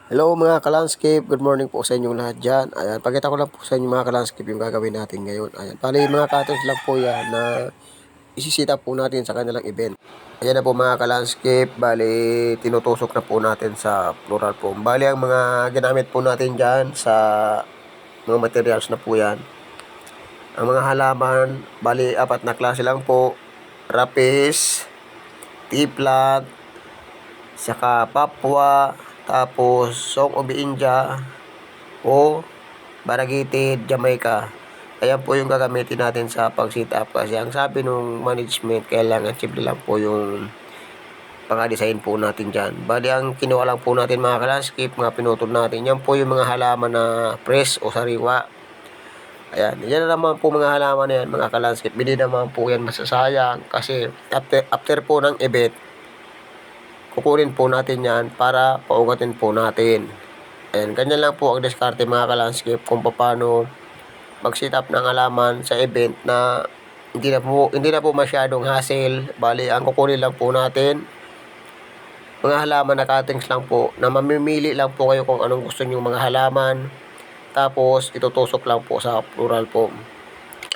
Hello mga ka-landscape, good morning po sa inyong lahat dyan. Ayan, pakita ko lang po sa inyo mga ka-landscape yung gagawin natin ngayon. Ayan, bali mga cutters lang po yan na isisita po natin sa kanilang event. Ayan na po mga ka-landscape, bali tinutusok na po natin sa floral foam. Bali ang mga ginamit po natin dyan sa mga materials na po yan. Ang mga halaman, bali 4 na klase lang po. Rapis, tea-plant, saka papwa, tapos song of India o variegated Jamaica. Ayan po yung gagamitin natin sa pag-sit up kasi ang sabi nung management kailangan simple lang po yung pang-design po natin dyan. Bali ang kinuha lang po natin mga ka-landscape, mga pinutol natin, yan po yung mga halaman na fresh o sariwa. Ayan, yan na naman po mga halaman na yan mga ka-landscape. Hindi naman po yan masasayang kasi after po ng event, kukunin po natin yan para paugatin po natin. Ayan, ganyan lang po ang diskarte mga ka-landscape kung paano mag-set up ng halaman sa event na hindi na po masyadong hassle. Bali, ang kukunin lang po natin mga halaman na cuttings lang po na mamimili lang po kayo kung anong gusto niyo mga halaman. Tapos, itutusok lang po sa floral foam.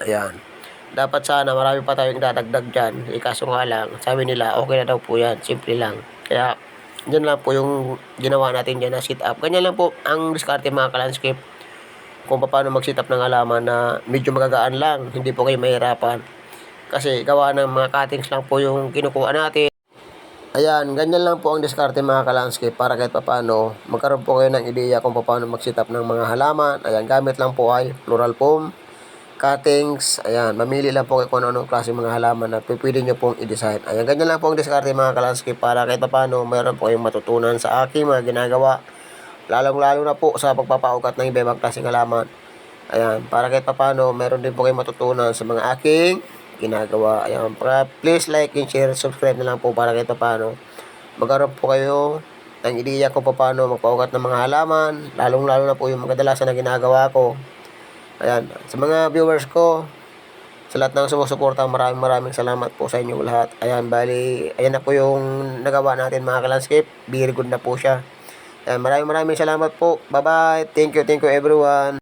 Ayan. Dapat sana marami pa tayong dadagdag dyan. Kaso nga lang, sabi nila okay na daw po yan. Simple lang. Kaya, dyan lang po yung ginawa natin dyan na sit up. Ganyan lang po ang diskarte mga ka-landscape. Kung paano mag-sit up ng halaman na medyo magagaan lang. Hindi po kayo mahirapan. Kasi gawa ng mga cuttings lang po yung kinukuha natin. Ayan, ganyan lang po ang diskarte mga ka-landscape para kahit paano magkaroon po kayo ng ideya kung paano mag-sit up ng mga halaman. Ayan, gamit lang po ay floral foam, cuttings. Ayan, mamili lang po kayo kung anong klase mga halaman na pwede nyo pong i-design. Ayan, ganyan lang po ang diskarte mga ka-landscape para kahit paano mayroon po kayong matutunan sa aking mga ginagawa. Lalong-lalo na po sa pagpapaugat ng iba-ibang klaseng halaman. Ayan, para kahit paano meron din po kayong matutunan sa mga aking ginagawa. Ayan, please like and share, subscribe na lang po para kahit paano magkaroon po kayo ng ideya kung paano magpaugat ng mga halaman, lalong-lalo na po yung kadalasan na ginagawa ko. Ayan, sa mga viewers ko, sa lahat ng sumusuporta, maraming salamat po sa inyong lahat. Ayan, bali, ayan na po yung nagawa natin mga ka-landscape. Very good na po siya. Ayan, maraming salamat po. Bye-bye. Thank you everyone.